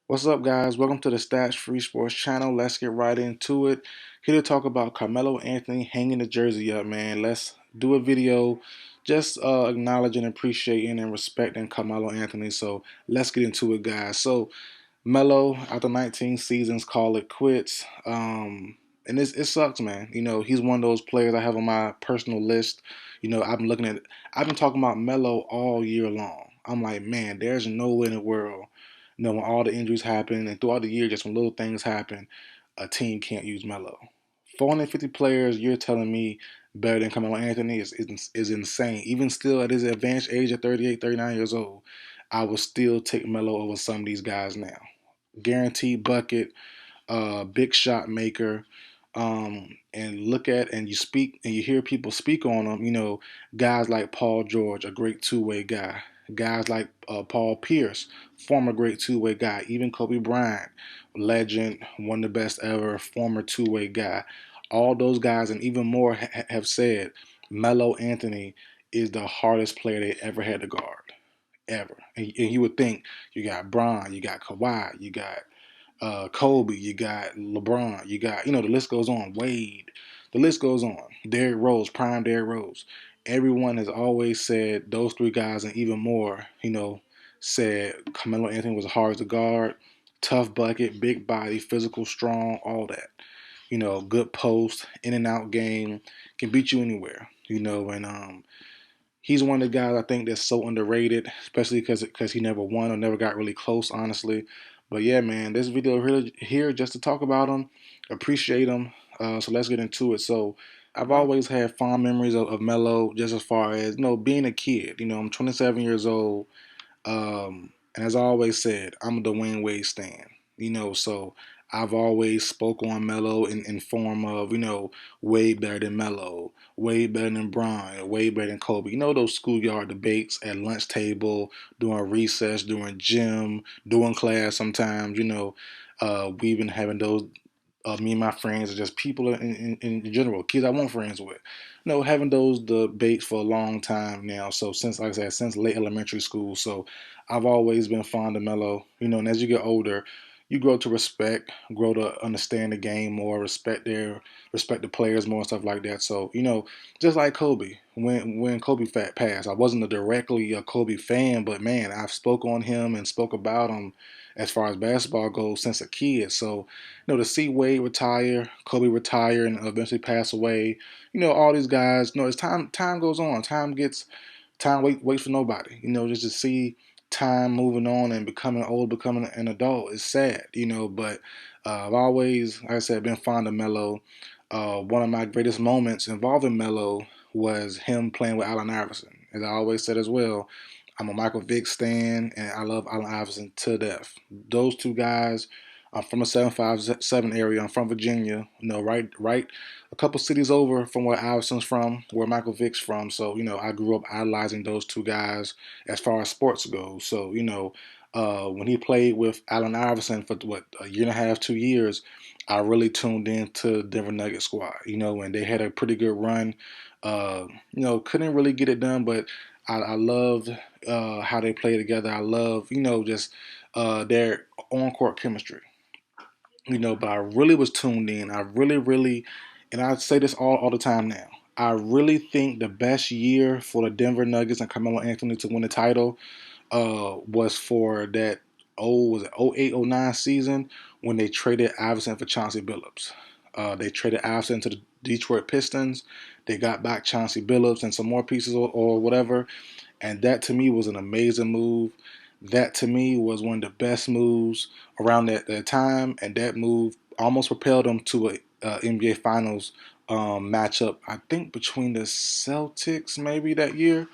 What's up, guys? Welcome to the Stats Free Sports channel. Let's get right into it. Here to talk about Carmelo Anthony hanging the jersey up, man. Let's do a video just acknowledging, appreciating, and respecting Carmelo Anthony. So let's get into it, guys. So Melo, after 19 seasons, call it quits. And it sucks, man. He's one of those players I have on my personal list. I've been talking about Melo all year long. I'm like, man, there's no way in the world, when all the injuries happen and throughout the year, just when little things happen, a team can't use Melo. 450 players, you're telling me better than Carmelo Anthony is insane. Even still at his advanced age of 38, 39 years old, I would still take Melo over some of these guys now. Guaranteed bucket, big shot maker. And look at and you speak and you hear people speak on him. Guys like Paul George, a great two-way guy. Guys like Paul Pierce, former great two-way guy. Even Kobe Bryant, legend, one of the best ever, former two-way guy. All those guys and even more have said Melo Anthony is the hardest player they ever had to guard, ever. And you would think you got Bron, you got Kawhi, you got Kobe, you got LeBron, you got, the list goes on. Wade, the list goes on. Derrick Rose, prime Derrick Rose. Everyone has always said those three guys and even more, said Carmelo Anthony was hard to guard, tough bucket, big body, physical, strong, all that. Good post, in and out game, can beat you anywhere. And he's one of the guys I think that's so underrated, especially because he never won or never got really close, honestly. But yeah, man, this video really here just to talk about him, appreciate him. So let's get into it. So I've always had fond memories of Melo, just as far as being a kid. I'm 27 years old. And as I always said, I'm a Dwayne Wade stan. So I've always spoke on Melo in form of, way better than Melo, way better than Bron, way better than Kobe. Those schoolyard debates at lunch table, during recess, during gym, during class sometimes, we've been having those me and my friends are just people in general, kids I want friends with. Having those debates for a long time now. So since, like I said, since late elementary school. So I've always been fond of Melo. And as you get older, you grow to respect, grow to understand the game more, respect the players more, and stuff like that. So just like Kobe, when Kobe passed, I wasn't directly a Kobe fan, but man, I've spoke on him and spoke about him as far as basketball goes since a kid. So to see Wade retire, Kobe retire, and eventually pass away, all these guys, as time goes on, waits for nobody. Just to see time moving on and becoming old, becoming an adult is sad. But I've always, like I said, been fond of Melo. One of my greatest moments involving Melo was him playing with Allen Iverson. As I always said as well, I'm a Michael Vick stan, and I love Allen Iverson to death. Those two guys. I'm from a 757 area. I'm from Virginia. Right, a couple cities over from where Iverson's from, where Michael Vick's from. So I grew up idolizing those two guys as far as sports goes. So when he played with Allen Iverson for what, a year and a half, 2 years, I really tuned into Denver Nuggets squad. And they had a pretty good run. Couldn't really get it done, but I loved how they play together. I love, just their on court chemistry. But I really was tuned in. I really, really, and I say this all the time now. I really think the best year for the Denver Nuggets and Carmelo Anthony to win the title was for that was it 08, 09 season when they traded Iverson for Chauncey Billups. They traded Iverson to the Detroit Pistons. They got back Chauncey Billups and some more pieces or whatever. And that to me was an amazing move. That to me was one of the best moves around that time. And that move almost propelled them to a NBA Finals matchup, I think between the Celtics maybe that year,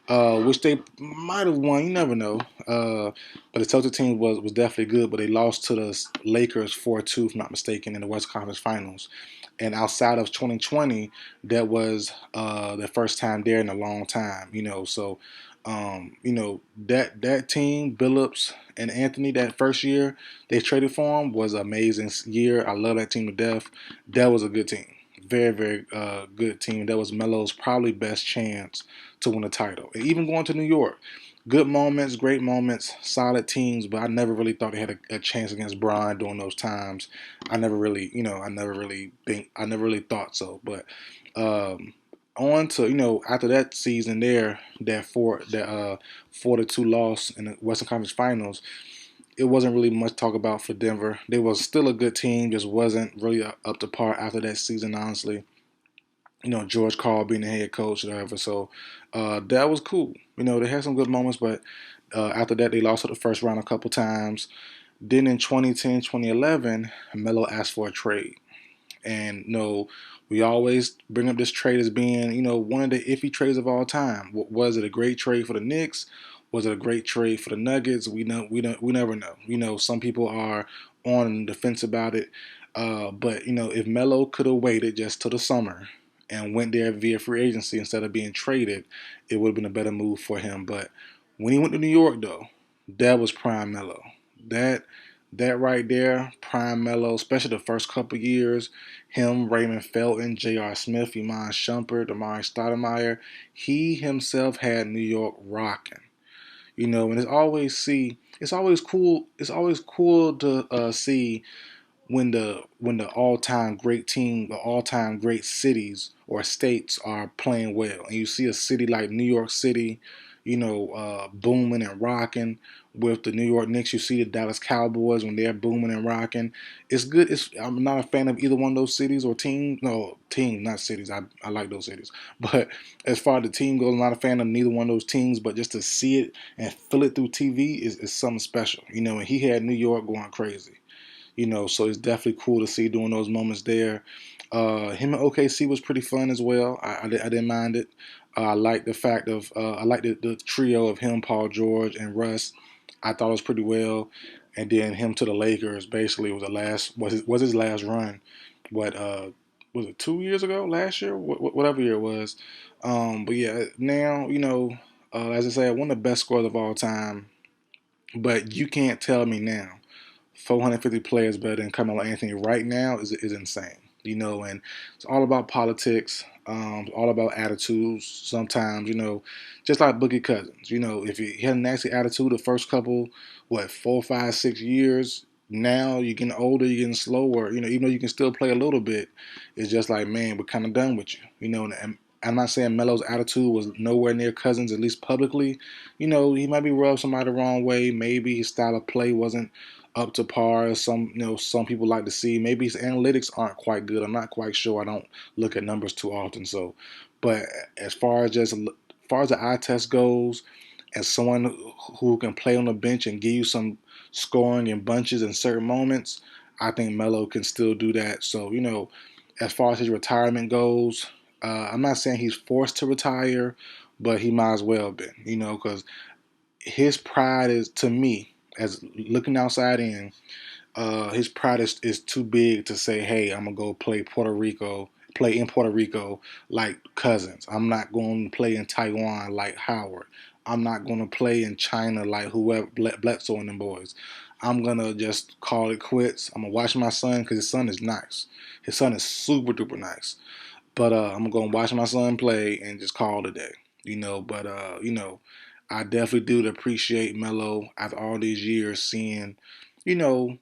which they might have won. You never know. But the Celtics team was definitely good, but they lost to the Lakers 4-2, if I'm not mistaken, in the West Conference Finals. And outside of 2020, that was the first time there in a long time. So that team, Billups and Anthony, that first year they traded for him was an amazing year. I love that team to death. That was a good team. Very, very good team. That was Melo's probably best chance to win a title. And even going to New York, good moments, great moments, solid teams, but I never really thought they had a chance against Brian during those times. I never really, I never really thought so. But um, on to after that season there, that 4-2 loss in the Western Conference Finals, it wasn't really much talk about for Denver. They was still a good team, just wasn't really up to par after that season, honestly. George Karl being the head coach or whatever. So that was cool. They had some good moments, but after that, they lost at the first round a couple times. Then in 2010, 2011, Melo asked for a trade. And we always bring up this trade as being, one of the iffy trades of all time. Was it a great trade for the Knicks? Was it a great trade for the Nuggets? We never know. Some people are on the fence about it. But if Melo could have waited just till the summer and went there via free agency instead of being traded, it would have been a better move for him. But when he went to New York, though, that was prime Melo. That that right there, prime Melo, especially the first couple years, him, Raymond Felton, J.R. Smith, Iman Shumpert, Amari Stoudemire, he himself had New York rocking. And it's always cool to see when the all time great team, the all time great cities or states are playing well, and you see a city like New York City, booming and rocking. With the New York Knicks, you see the Dallas Cowboys when they're booming and rocking. It's good. I'm not a fan of either one of those cities or teams. No, teams, not cities. I like those cities. But as far as the team goes, I'm not a fan of neither one of those teams. But just to see it and feel it through TV is something special. And he had New York going crazy. So it's definitely cool to see during those moments there. Him and OKC was pretty fun as well. I didn't mind it. I like the fact of I like the trio of him, Paul George, and Russ. I thought it was pretty well. And then him to the Lakers basically was his last run. What was it 2 years ago? Last year? Whatever year it was. But yeah, now as I said, one of the best scorers of all time. But you can't tell me now 450 players better than Carmelo Anthony right now is insane. And it's all about politics, all about attitudes. Sometimes, just like Boogie Cousins. If he had a nasty attitude the first couple, 4, 5, 6 years. Now you're getting older, you're getting slower. Even though you can still play a little bit, it's just like, man, we're kind of done with you. And I'm not saying Melo's attitude was nowhere near Cousins, at least publicly. He might be rubbed somebody the wrong way. Maybe his style of play wasn't up to par as some people like to see. Maybe his analytics aren't quite good. I'm not quite sure. I don't look at numbers too often. So, but as far as the eye test goes, as someone who can play on the bench and give you some scoring in bunches in certain moments, I think Melo can still do that. So, as far as his retirement goes, I'm not saying he's forced to retire, but he might as well have been, because his pride is, to me, as looking outside in, his pride is too big to say, hey, I'm gonna go play in Puerto Rico like Cousins. I'm not going to play in Taiwan like Howard. I'm not going to play in China like whoever Bledsoe and them boys. I'm gonna just call it quits. I'm gonna watch my son because his son is nice. His son is super duper nice. But I'm gonna watch my son play and just call it a day. But I definitely do appreciate Melo after all these years seeing, you know,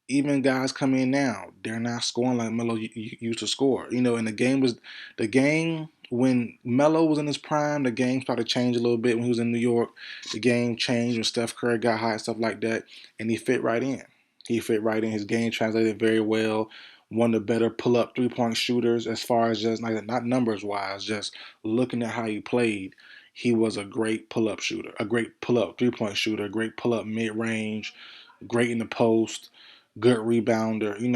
even guys come in now, they're not scoring like Melo used to score. And the game when Melo was in his prime, the game started to change a little bit when he was in New York. The game changed when Steph Curry got hot and stuff like that, and he fit right in. He fit right in. His game translated very well. One of the better pull-up three-point shooters as far as just like not numbers wise, just looking at how he played. He was a great pull-up shooter, a great pull-up three-point shooter, a great pull-up mid-range, great in the post, good rebounder. The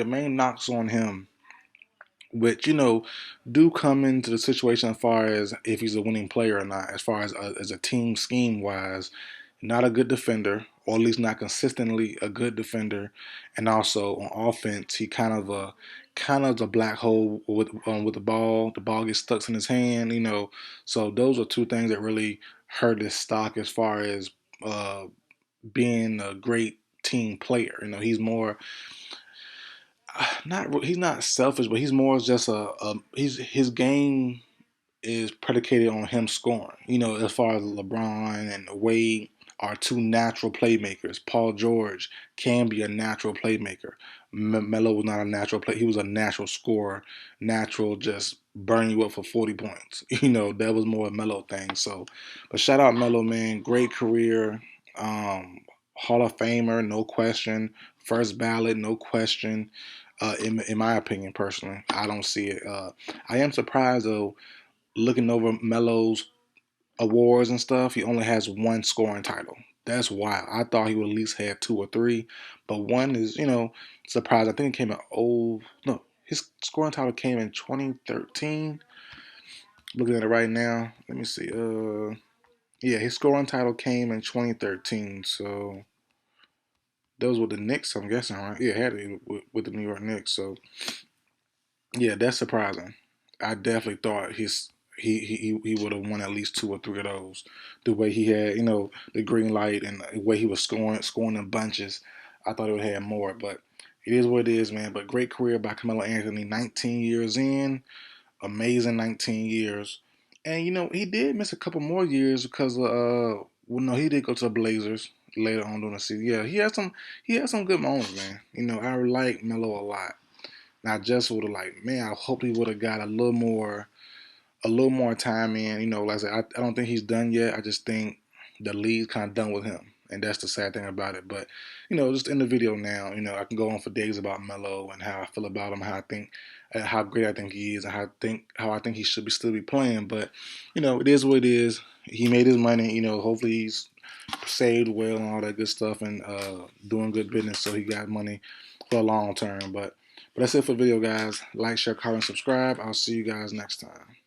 main knocks on him, which do come into the situation as far as if he's a winning player or not. As far as a team scheme wise, not a good defender, or at least not consistently a good defender, and also on offense, he kind of a black hole with the ball. The ball gets stuck in his hand. So those are two things that really hurt his stock as far as uh, being a great team player. He's more not he's not selfish, but he's more just his game. is predicated on him scoring. You know, as far as LeBron and Wade are two natural playmakers. Paul George can be a natural playmaker. Melo was not a natural play. He was a natural scorer, natural just burn you up for 40 points. You know, that was more a Melo thing. So, but shout out Melo, man. Great career. Hall of Famer, no question. First ballot, no question. In my opinion, personally, I don't see it. I am surprised though, looking over Melo's awards and stuff, he only has one scoring title. That's wild. I thought he would at least have two or three, but one is, surprised. I think it came in no, his scoring title came in 2013. Looking at it right now, let me see. Yeah, his scoring title came in 2013. So that was with the Knicks, I'm guessing, right? Yeah, had it with the New York Knicks. So yeah, that's surprising. I definitely thought he would have won at least two or three of those. The way he had, the green light and the way he was scoring in bunches, I thought it would have more. But it is what it is, man. But great career by Carmelo Anthony. 19 years in, amazing 19 years. And he did miss a couple more years because well, no, he did go to the Blazers later on during the season. Yeah, he had some good moments, man. I like Melo a lot. And I just would have like, man, I hope he would have got a little more time in. Like I said, I don't think he's done yet. I just think the league's kind of done with him, and that's the sad thing about it. But just in the video now, I can go on for days about Melo and how I feel about him, how great I think he is, and how I think he should still be playing. But it is what it is. He made his money. Hopefully he's saved well and all that good stuff, and doing good business, so he got money for a long term. But that's it for the video, guys. Like, share, comment, subscribe. I'll see you guys next time.